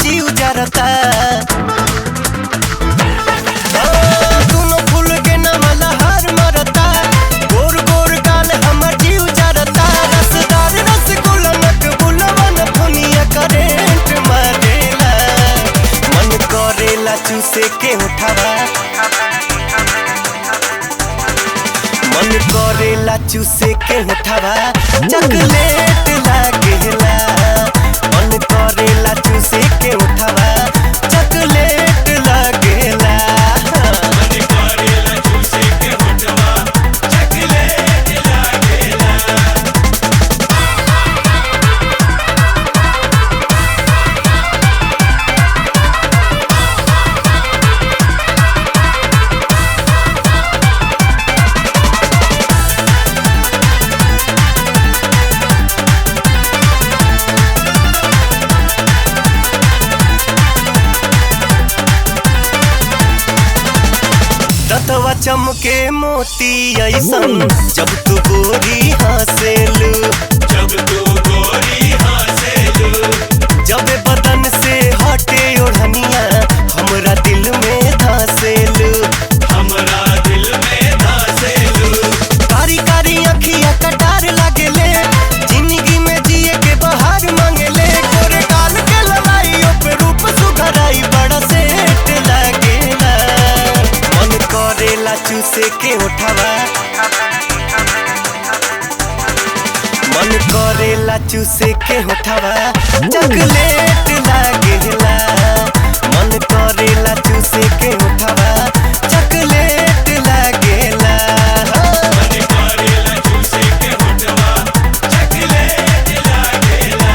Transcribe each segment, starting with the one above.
जीव जरता दोनों फूल के नमला हर मरता गोर गोर गाल हमर जीव जरता रसदार रसगुल्ला मकबूलवन फुनिया करेंट मारेला मन करेला चूसे के उठावा मन करेला चूसे के उठावा चॉकलेट लागेला मन करेला चूसे के उठावा चॉकलेट लागेला मन करेला चूसे के उठावा चॉकलेट लागेला। दतवा चमके मोती ऐसन जब तू गोरी हंसेलू जब तू गोरी हंसेलू जब बदन से हटे ओढ़निया हमरा दिल में धसेलू हमरा दिल में धसेलू कारी कारी अखिया कटार लागेले जिंदगी में जिए के बहार मांगेले गोरे गाल के ललाइयों पे रूप सुघराई बड़ा सेठ लागेला मन करेला चूसे के उठावा मन करेला चूसे के उठावा चॉकलेट लागेला मन करेला चूसे के उठावा चॉकलेट लागेला मन करेला चूसे के उठावा चॉकलेट लागेला।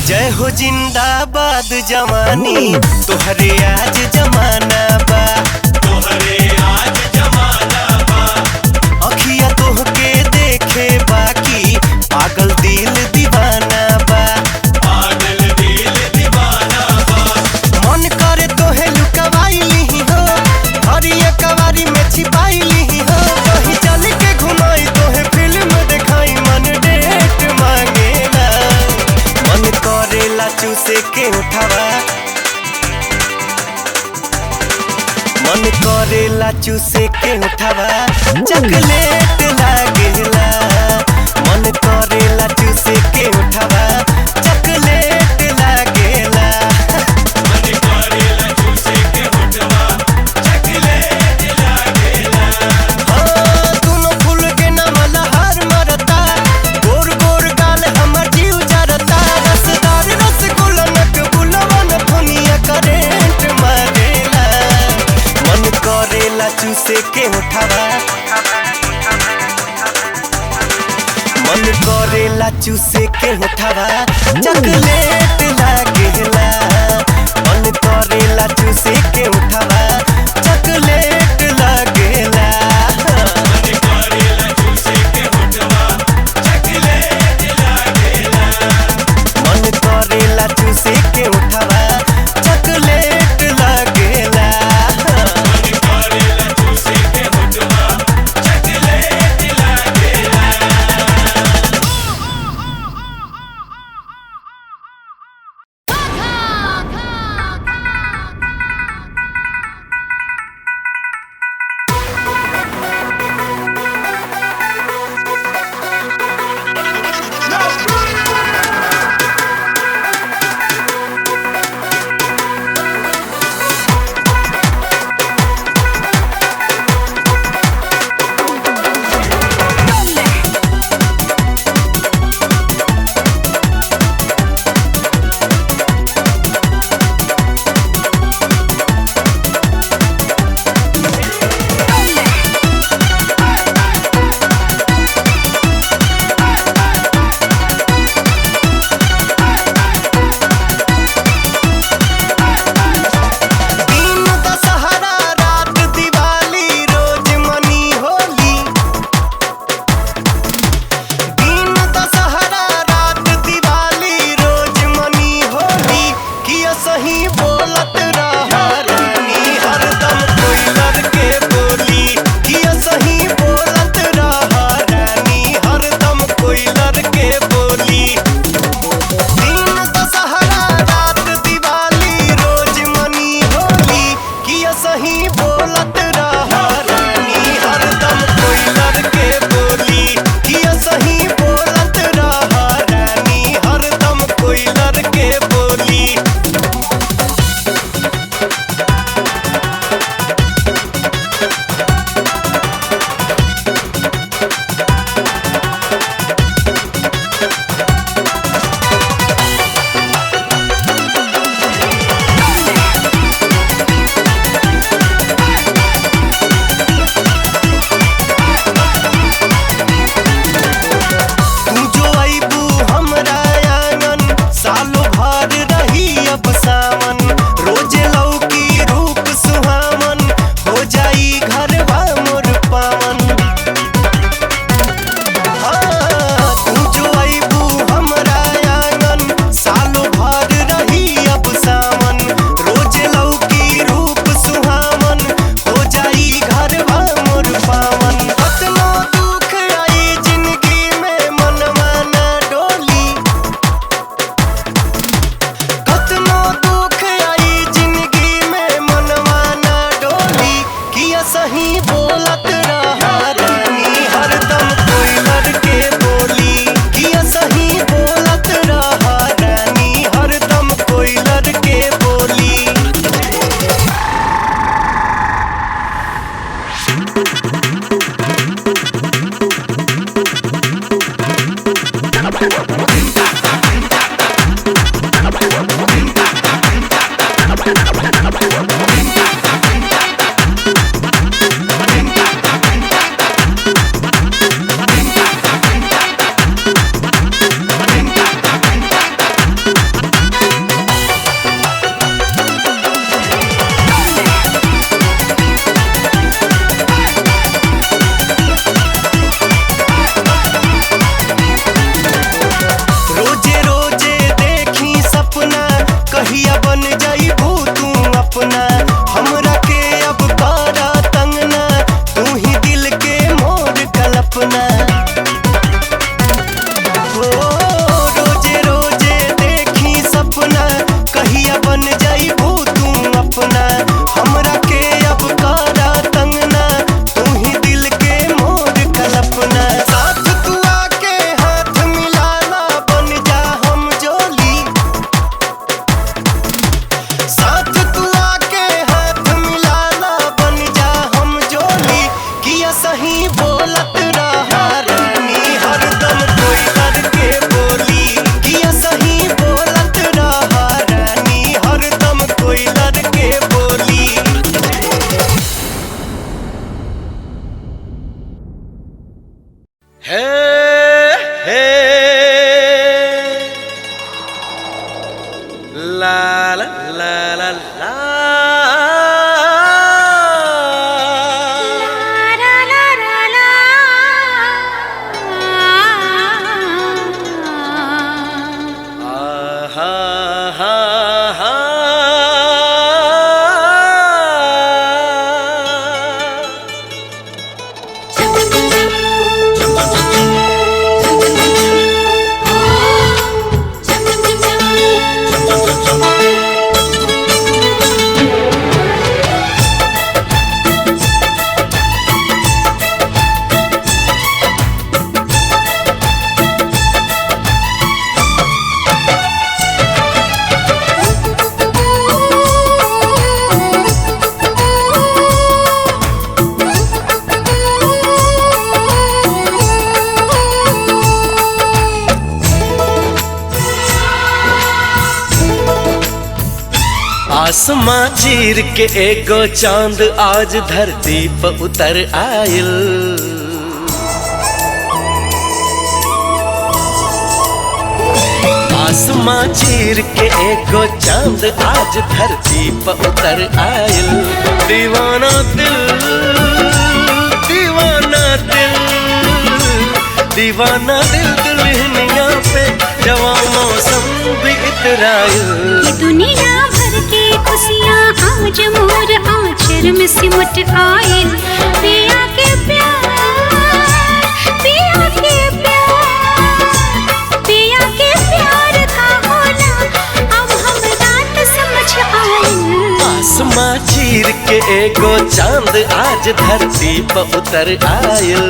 जय हो जिंदाबाद जवानी तोहरे आज जमाना बा तोहरे आज जमाना बा अखिया तोहके देखे बाकी पागल दिल दीवाना बा पागल दिल दीवाना बा मन करे तोहे लुकवाई ली हो हरिया कवारी में छिपाई ली हो कहीं चल के घुमाई तोहे फिल्म दिखाई मन डेट मांगेला मन करेला चूसे के उठावा मन करेला चूसे के उठावा चॉकलेट लागेला मन करेला चूसे के उठावा चॉकलेट लागेला मन करेला चूसे के उठावा चॉकलेट लागेला। दोनों फूल के नमला हर मरता गोर गोर गाल हमर जीव जरता रसदार रसगुल्ला मकबूलवन फुनिया करेंट मारेला मन करेला चूसे के उठावा मन करेला चूसे के उठावा चॉकलेट लागेला मन करेला चूसे के उठावा चॉकलेट लागेला मन करेला चूसे के उठावा चॉकलेट लागेला। मन करेला चूसे के उठावा चॉकलेट लागेला मन करेला चूसे के उठावा चॉकलेट लागेला। हे ला ला ला ला ला आसमां चीर के एगो चांद आज धरती पर उतर आयल। आसमां चीर के एगो चांद आज धरती पर उतर आयल। दीवाना दिल दीवाना दिल दीवाना दिल दुल्हनिया पे जवा मौसम भी इतरायल। ये दुनिया भर के खुशियाँ आज मोर आंचल में सिमट आयल। पिया के प्यार पिया के प्यार पिया के प्यार का होना अब हम रात समझ आयल। आसमां चीर के एगो चांद आज धरती पर उतर आयल।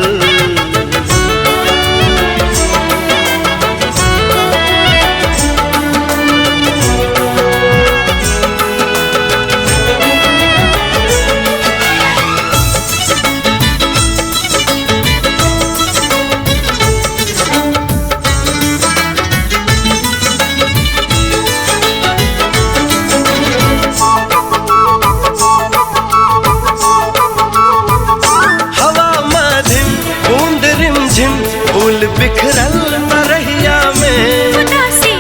फूल बिखरल मरहिया में खुदा से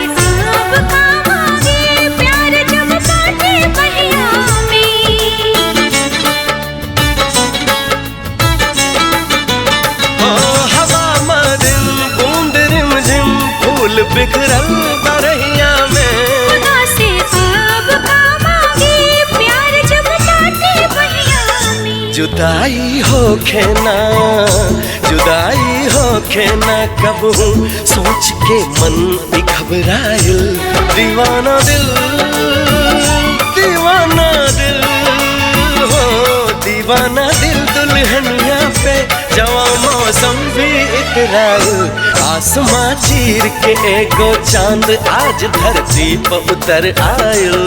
आप काम आगे प्यार जब बाटे बहिया में। ओ हवा मदिम बूंद रिमझिम फूल बिखरल मरहिया में। खुदा से आप काम आगे प्यार जब बाटे बहिया में। जुदाई होखे ना जुदाई होखे ना कबू सोच के मन घबरायल। दीवाना दिल हो दीवाना दिल दुल्हनिया पे जवा मौसम भी इतरायल। आसमां चीर के एगो चांद आज धरती पर उतर आयल।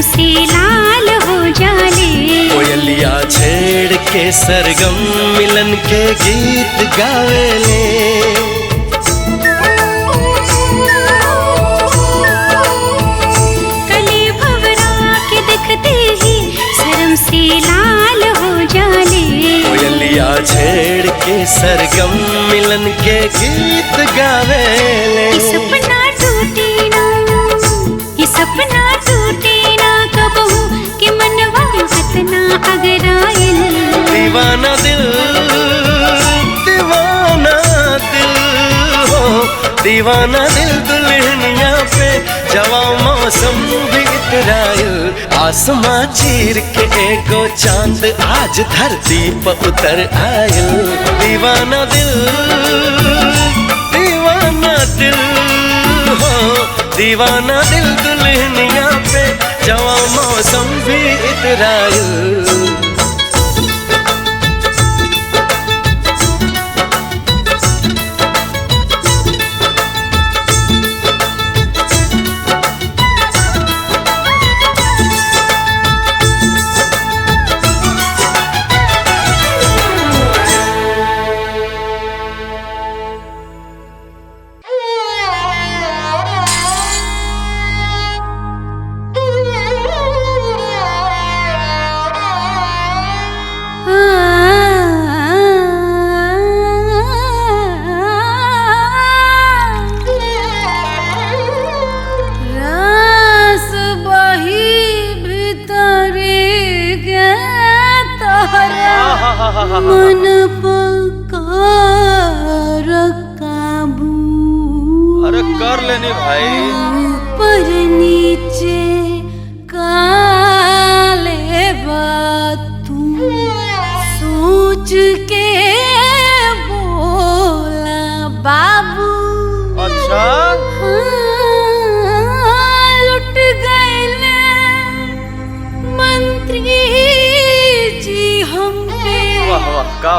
से लाल हो जाले कोयलिया छेड़ के सरगम मिलन के गीत गावेले। कली भवरा के देखते ही शर्म से लाल हो जाले। कोयलिया छेड़ के सरगम मिलन के गीत गावेले। ये सपना टूटे ना ये सपना टूटे ना कबहू कि मनवा हतना अगर आयल। दीवाना दिल हो दीवाना दिल दुल्हनिया पे जवा मौसम भी इतरायल। आसमां चीर के एगो चांद आज धरती पर उतर आयल। दीवाना दिल हो दीवाना दिल दुल्हनिया पे जवा मौसम भी इतरायल।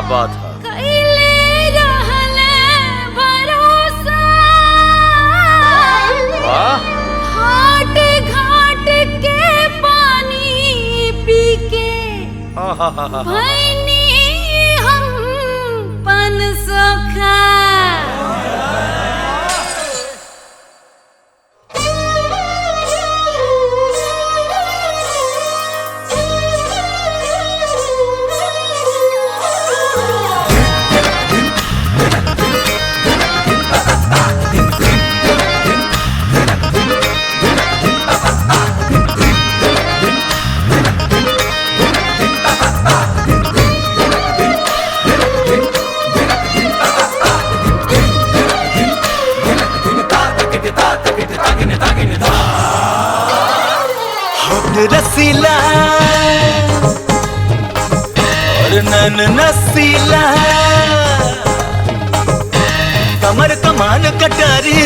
बात है। कैले रहले भरोसा वाह। घाट घाट के पानी पी के भैनी हम पन सोखा। रसीला और नन नसीला, कमर कमान कटारी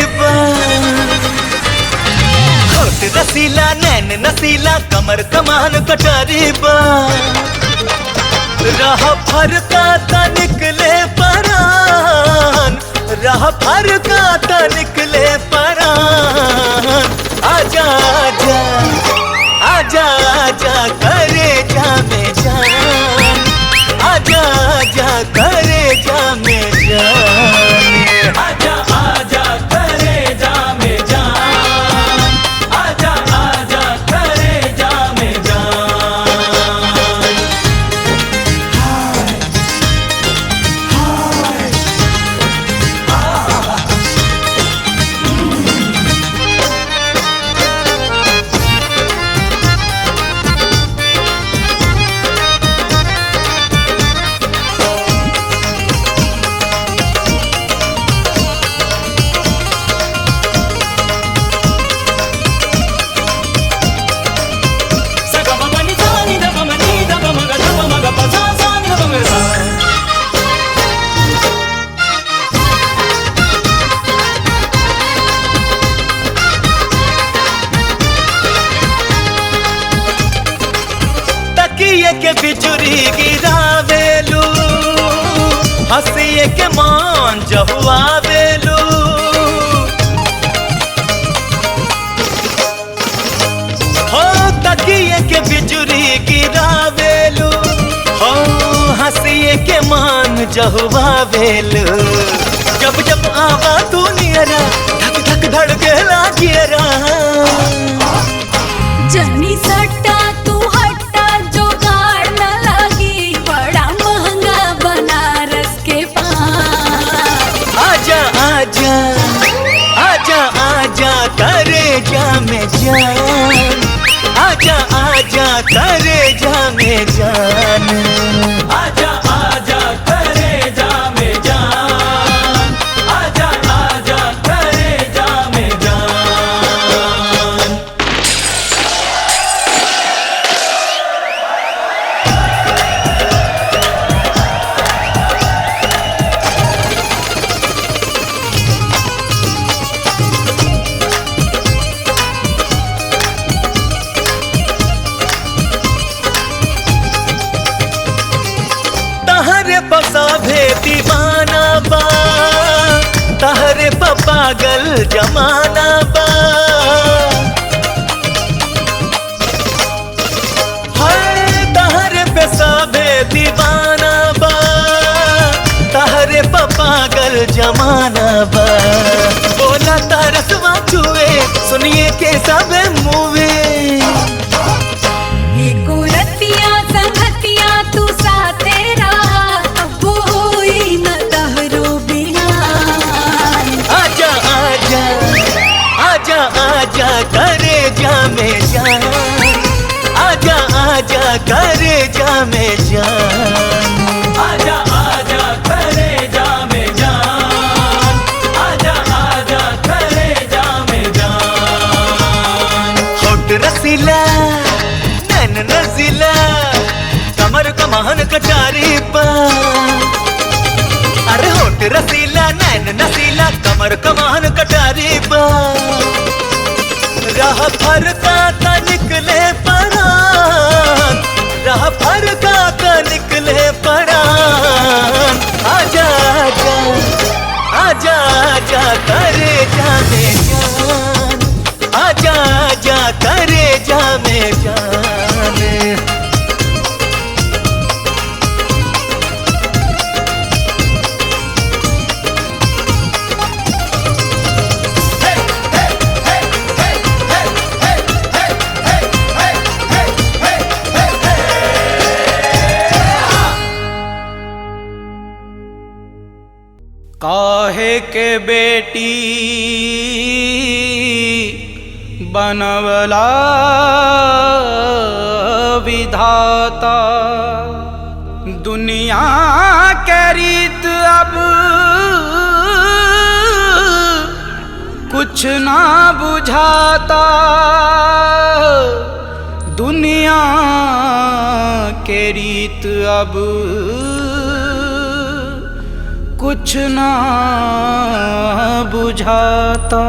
होठ रसीला नैन नसीला, कमर कमान कटारी राह फरका ता निकले परान, राह फरका ता निकले परान। आजा आजा आजा आजा करे जा में जान, आजा आजा करे जा में जान, आजा आजा करे जा में जान, आजा आजा करे जा में जान। तकिए के बिजुरी गिरावेलू, हंसिए के मान जहुआवेलू, हो तकिए के बिजुरी गिरावेलू, हो हंसिए के मान जहुआवेलू। जब जब आवा तू नियरा धक धक धड़के लागियरा, जनी सट्टा तू हट्टा जुगाड़ न लगी, बड़ा महंगा बनारस के पान। आजा आजा आजा आजा करे जा में जान, आजा आजा करे जा में जान, आजा आजा करे जा में जान, आजा आजा करे जा में जान। तहरे बसाभे दीवाना बा, तहरे पागल जमाना बा, हाय तहरे बसाभे दीवाना बा, तहरे पागल जमाना बा। बोला तरसवा चुए सुनिए के सब मुवे, एको रतिया संगतिया तू साथे रहा, अब होई न तहरो बिहान। आजा आजा आजा आजा करे जा में जान, आजा आजा करे जा में जान, आजा आजा करे जा में जान, आजा आजा करे जा में जान। होठ रसीला नैन नसीला, कमर कमान कटारी अरे होठ रसीला नैन नसीला, कमर कमान कटारी राह फरका ता निकले परान, राह फरका ता निकले परान। काहे के बेटी बनवला विधाता, दुनिया के रीत अब कुछ ना बुझाता, दुनिया के रीत अब कुछ ना बुझाता।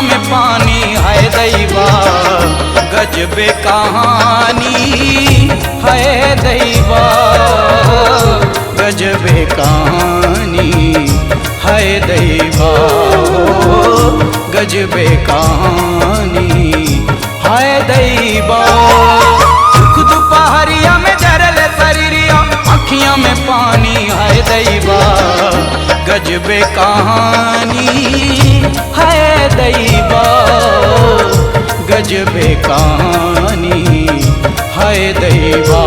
में पानी है दैवा गजबे कहानी है दैवा, गजबे कहानी है दैवा, गजबे कहानी है दैवा। दुख दोपहरिया में जरल शरीरिया, अखियां में पानी है दैवा, गजबे कहानी है दैवा, गजबे कहानी है दैवा,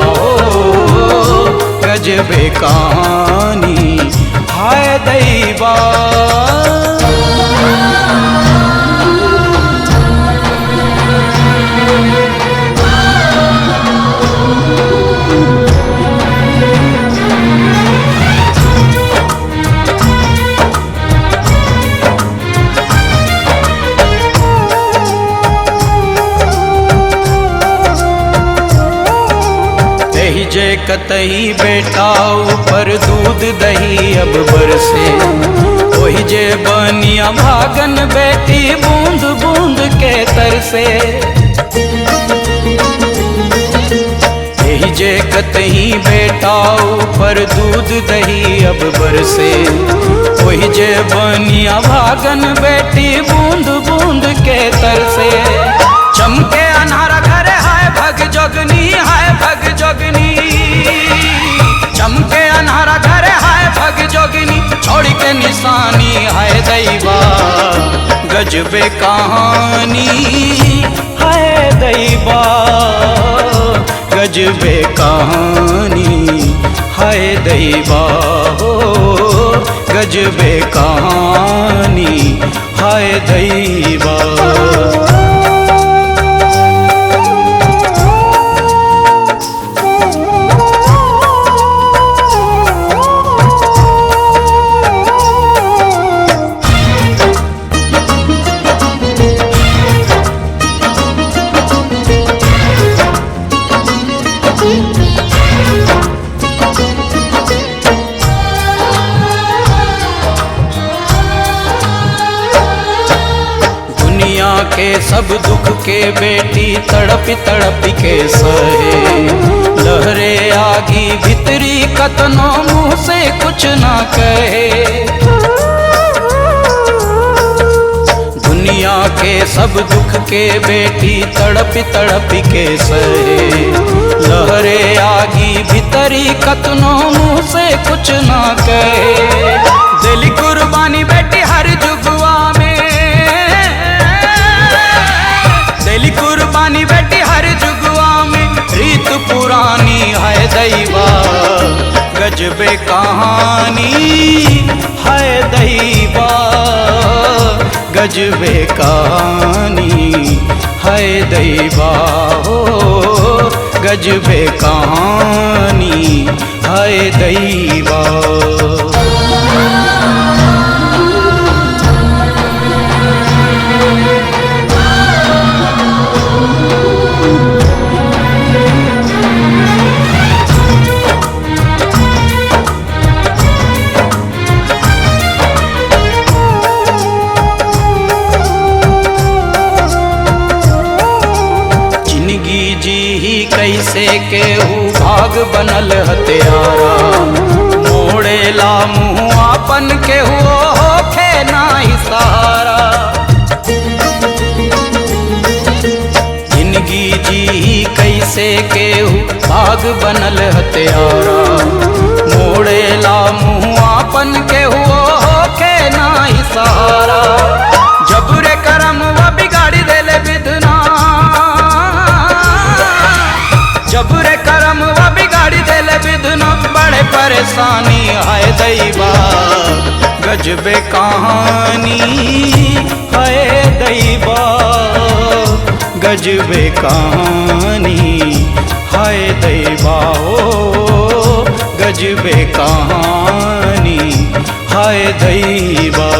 गजबे कहानी है दैवा। जे कतई बेटा ऊपर दूध दही अब बरसे, वही जे बनिया भागन बेटी बूंद बूंद के तरसे। यही जे कतई बेटा ऊपर दूध दही अब बरसे, वही जे बनिया भागन बेटी बूंद बूंद के तरसे। चमके अनारा घर है भग जोगनी, है भग जोगनी, चमके अनारा घर है भग जोगनी, छोड़ के निशानी है दैवा, गजबे कहानी है दैवा, गजबे कहानी है दैवा, गजबे कहानी है दैवा। के सब दुख के बेटी तड़प तड़प के सहे, लहरे आगी भीतरी कतनो मुँह से कुछ ना कहे। दुनिया के सब दुख के बेटी तड़प तड़प के सहे, लहरे आगी भीतरी कतनो मुँह से कुछ ना कहे। दिल कुर्बानी बेटी हर जुगवा में, दिल कुर्बानी बेटी हर जुगवा में, रीत पुरानी है दैवा, गजबे कहानी है दैवा, गजबे कहानी है दैवा, गजबे कहानी है दैवा। कैसे केहू भाग बनल हत्यारा। मोड़ेला मुँह आपन केहू होखे नाही सहारा। जिंदगी जी कैसे केहू भाग बनल हत्यारा। मोड़ेला मुँह आपन केहू होखे नाही सहारा। जबरे करम व बिगाड़ी देले विधना। जबरे करम व बिगाड़ी देले विधना। बड़े परेशानी हाय दैवा गजबे कहानी हाय दैवा गजबे कहानी हाय दैवा ओ गजबे कहानी हाय दैवा।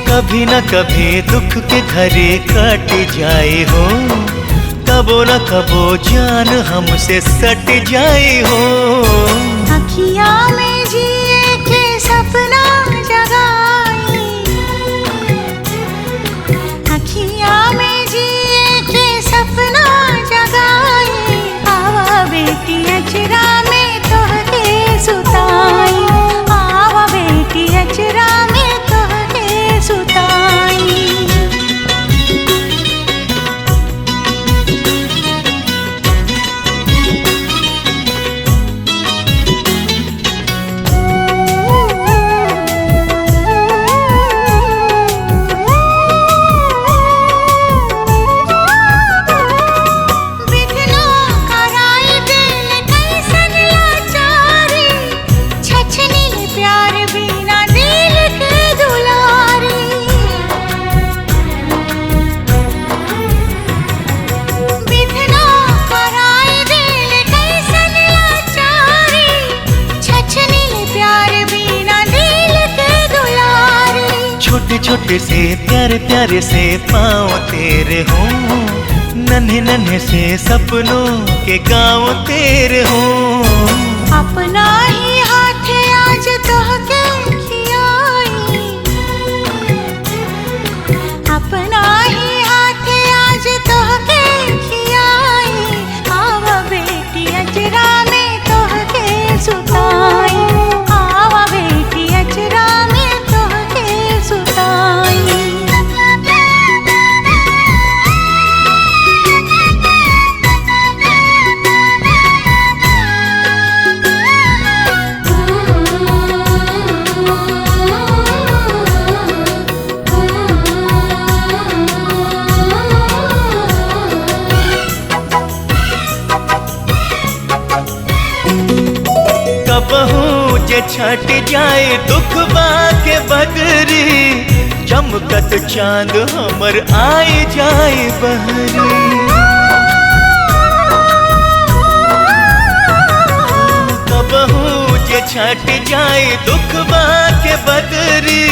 कभी न कभी दुख के घरे कट जाए हो। कबो न कबो जान हमसे सट जाए हो। अखिया में जिए के सपना जगाई। अखिया में जिए के सपना जगाई। आवा बेटी अचरा में तोहके सुताई। आवा बेटी अचरा में तोहके सुताई। छोटे से प्यारे प्यारे से पाँव तेरे हों। नन्हे नन्हे से सपनों के गाँव तेरे हों। अपना ही हाथ आज तोहके खियाई। अपना ही हाथ आज तोहके खियाई। आवा बेटी अचरा में तोहके सुताई। आवा बेटी अचरा में तोहके सुताई। जे छट जाए दुखबा के बदरी, चमकत चांद हमर आए जाए बहरी। कबहू जे छट जाए दुखबा के बदरी,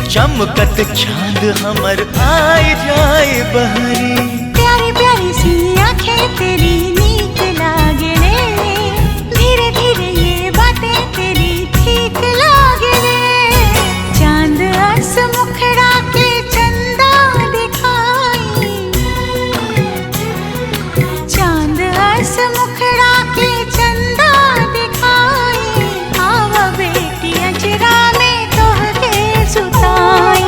चमकत चांद हमर आए जाए बहरी। प्यारी प्यारी सी आंखें तेरी नीक लागे रे, धीरे धीरे ये बातें तेरी ठीक लागे रे। चांद आस मुखड़ा के चंदा दिखाई, चांद आस मुखड़ा के चंदा दिखाई। आवा बेटी अजरा में तोहके सुताई,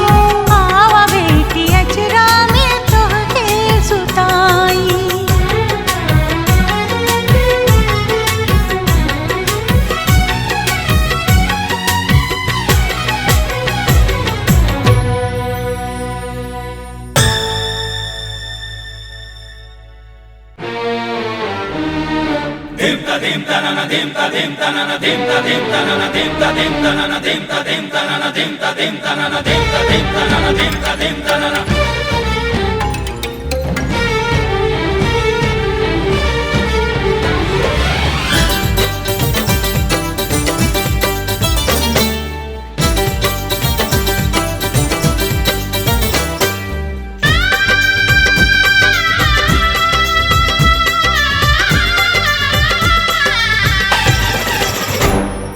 आवा बेटी अजरा में तोहके सुताई। dim ta dim ta na na dim ta dim ta na na dim ta dim ta na na dim ta dim ta na na dim ta dim ta na na dim ta dim ta na na dim ta dim ta na na dim ta dim ta na na।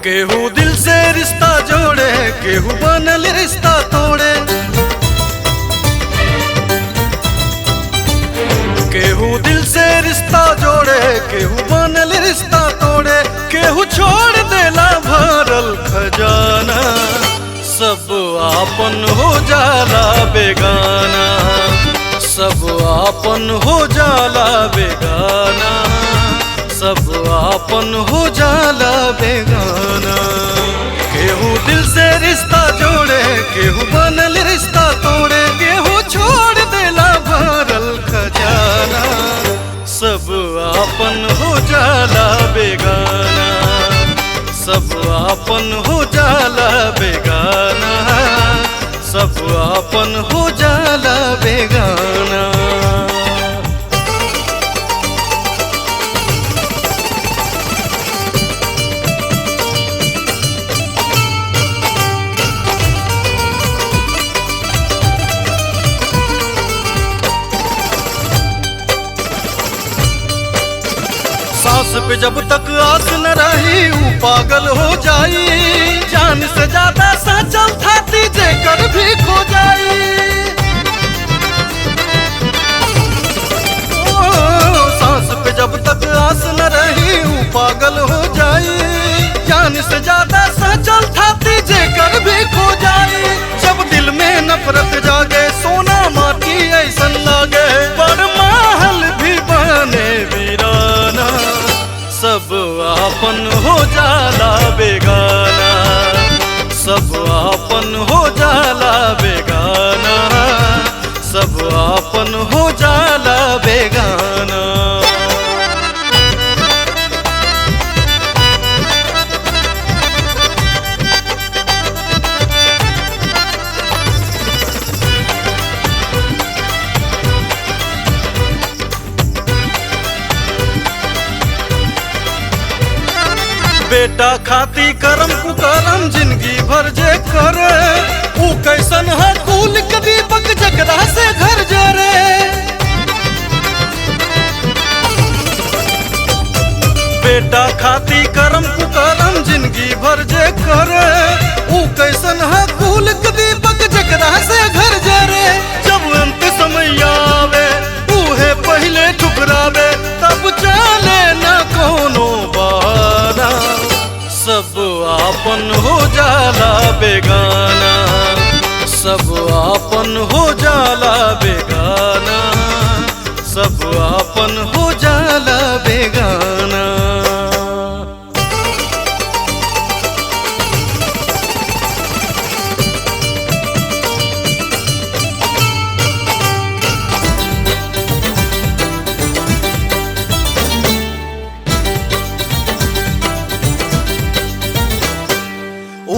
केहू दिल से रिश्ता जोड़े, केहू बनल रिश्ता तोड़े। केहू दिल से रिश्ता जोड़े, केहू बनल रिश्ता तोड़े। केहू छोड़ देला भरल खजाना, सब आपन हो जाला बेगाना। सब आपन हो जाला बेगाना, सब आपन हो जाला बेगाना। केहू दिल से रिश्ता जोड़े, केहू बनल रिश्ता तोड़े। केहू छोड़ देला भरल खजाना, सब आपन हो जाला बेगाना। सब आपन हो जाला बेगाना, सब आपन हो जाला बेगाना। सांस पे जब तक आस न रही ऊ पागल हो जाई। जान से ज्यादा साचल थाती जेकर भी खो जाई। सांस पे जब तक आस न रही ऊ पागल हो जाई। जान से ज्यादा साचल थाती जेकर भी खो जाई। जब दिल में नफरत जागे सोना माटी ऐसन लागे। पर महल भी बने वीराना, सब आपन हो जाला बेगाना। सब आपन हो जाला बेगाना, सब आपन हो जाला बेगाना। बेटा खाती करम कुकरम जिंदगी भर जे करे। ऊ कैसन है कुल के दीपक जकरा से घर जरे। बेटा खाती करम कुकरम जिंदगी भर जे करे। ऊ कैसन है कुल के दीपक जकरा से घर जरे। जब अंत समय आवे ऊहे पहले ठुकरावे, तब चले न कोनो बहाना। सब आपन हो जाला बेगाना, सब आपन हो जाला बेगाना। सब आपन हो जाला बेगाना।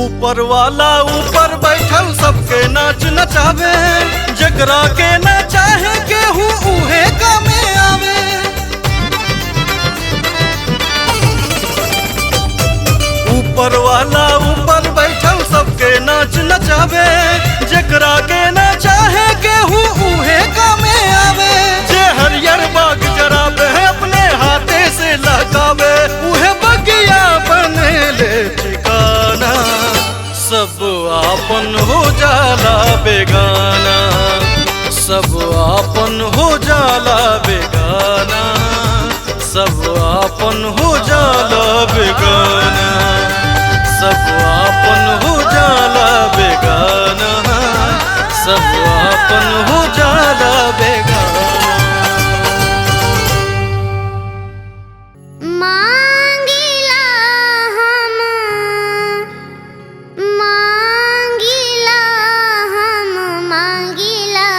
ऊपर वाला ऊपर बैठल सबके नाच नचावे, जकरा के ना चाहे केहू उहे कामे आवे। ऊपर वाला ऊपर बैठल सबके नाच नचावे, जकरा के ना चाहे केहू उहे कामे आवे। जे हरियर बाग जरावे अपने हाथे से लगावे, उहे बगिया बनेले ठिकाना। सब आपन हो जाला बेगाना, सब आपन हो जाला बेगाना, सब आपन हो जाला बेगाना, सब आपन हो जाला बेगाना, सब आपन हो जाला बेगाना। मांगिला हम मांगिला हम मांगिला,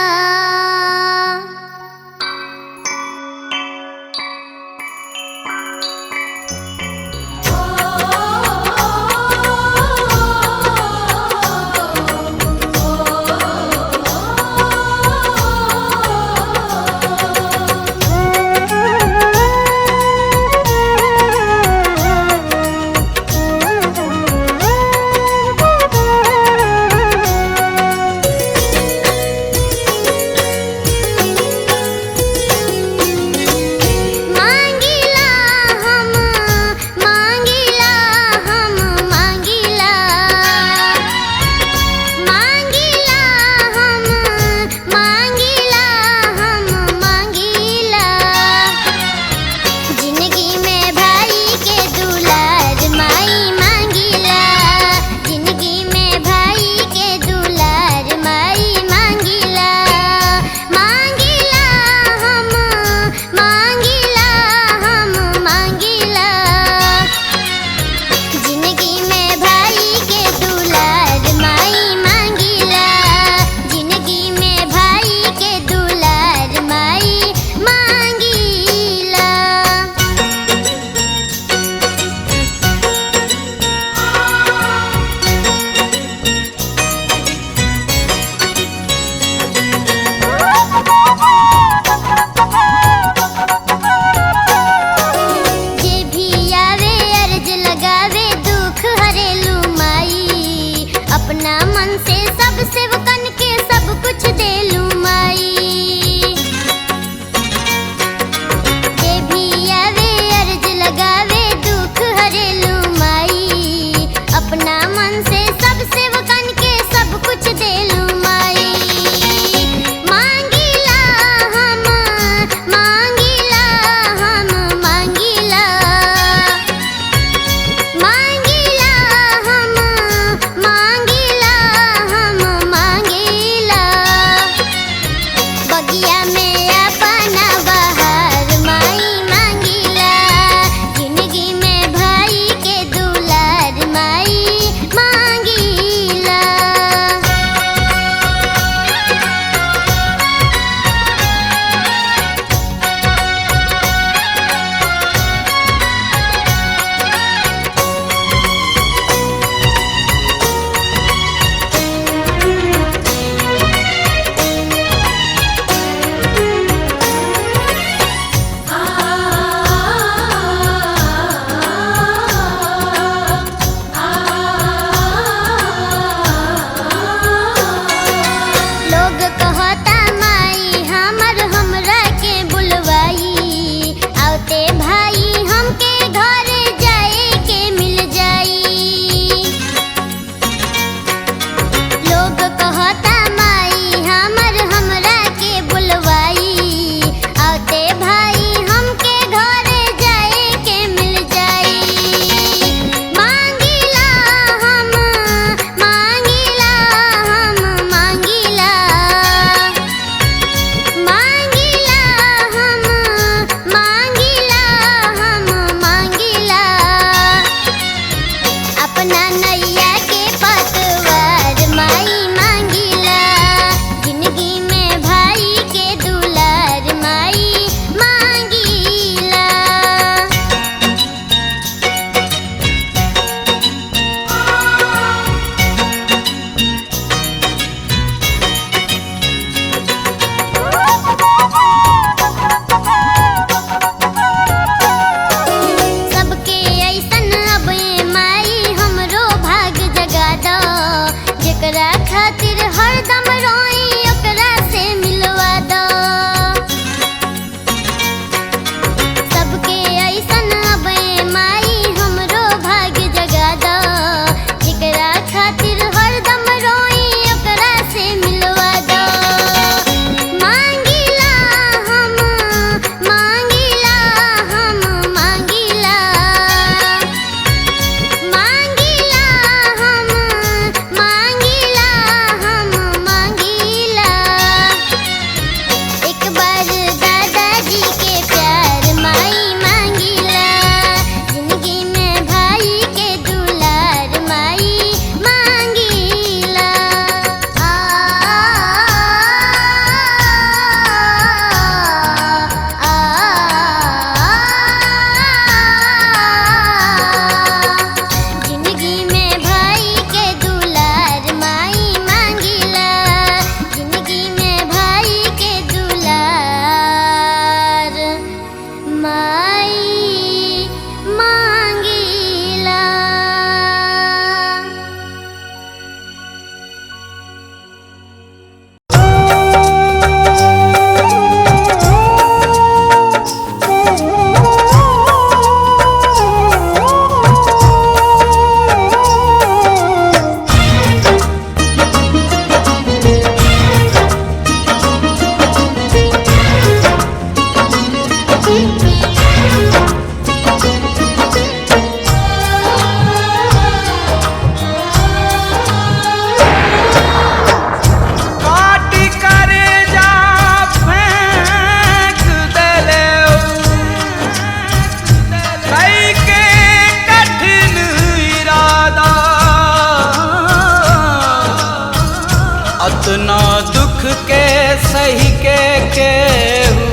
अतना दुख के सही के केहू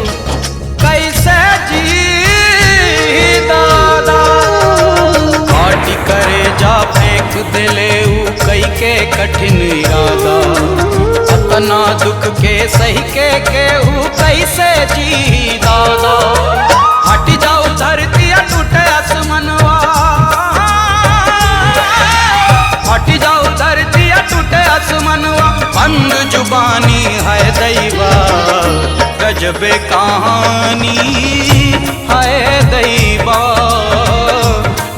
कैसे जी दादा। काटी करे जा फेंक दिले ऊ कई के कठिन इरादा। अतना दुख के सही के केहू कैसे जी दादा। हट जाओ धरती टूटे आसमनवा, हट जाओ धरती टूटे आसमनवा। बंद जुबानी है दैवा गजबे कहानी है दैवा।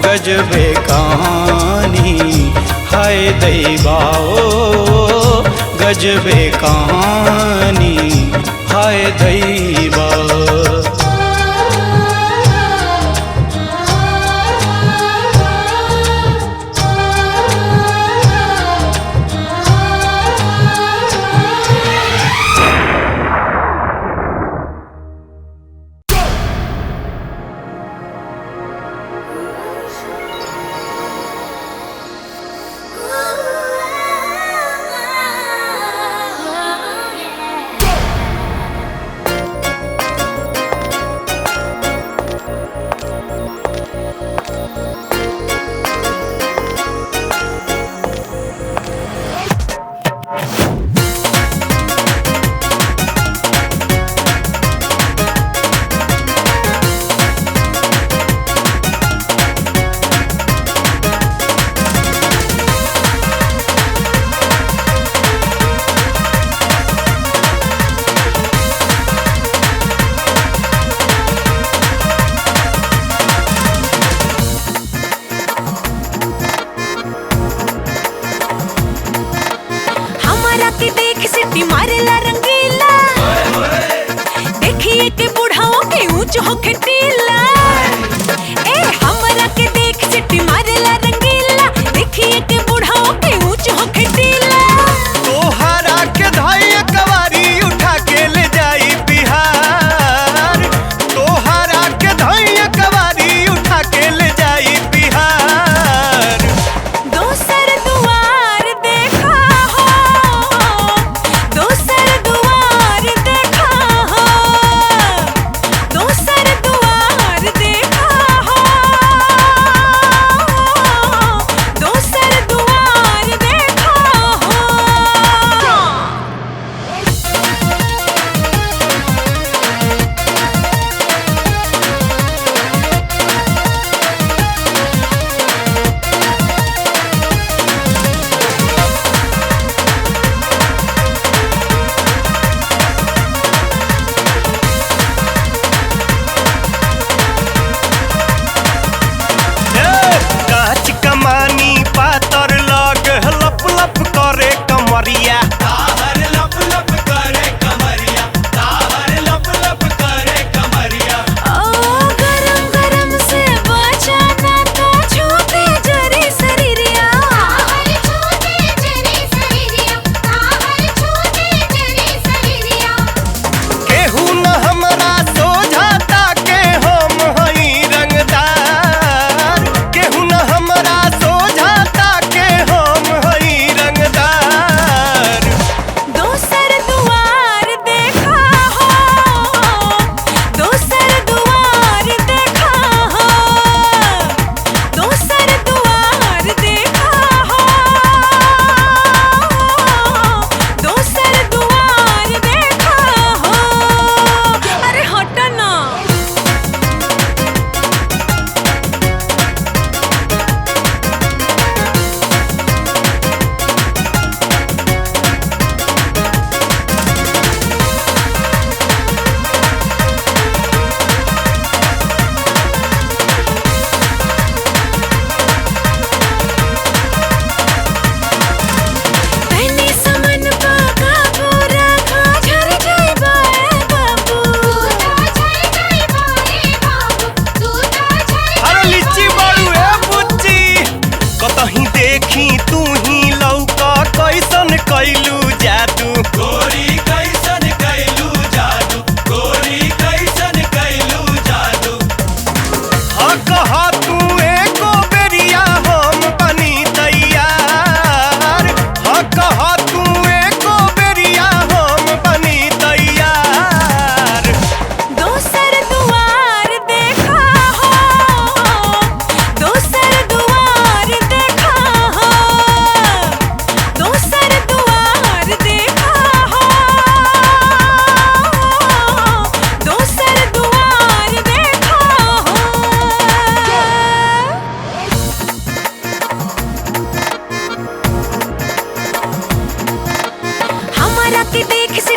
गजबे कहानी है दैवा ओ गजबे कहानी है दैवा।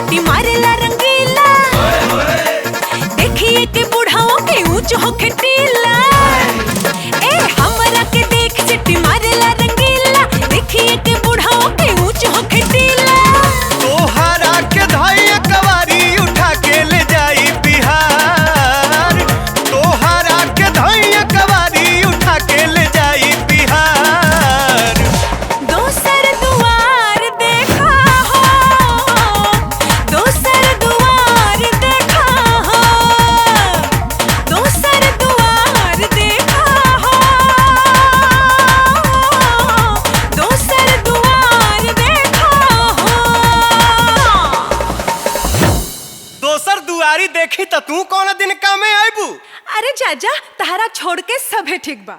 सिटी मारेला रंगीला, देखिए के बुढ़ाओ के ऊंच हो खटीला। ए हमरा के देख सिटी मारेला रंगीला, देखिए के बुढ़ाओ के ऊंच हो खटीला। तोहरा के धाई कवारी उठा के ले जाई बिहार, तोहरा के धाई कवारी उठा के ले जाई बिहार। दोसर दुआर देखा हो, दोसर दुआर देखा हो, दोसर दुआर देखा हो, दोसर दुआर देखा हो। दोसर दुआरी देखी त तू कौन दिन कामे आइबू? अरे चाचा, तहरा छोड़ के सभे ठीक बा।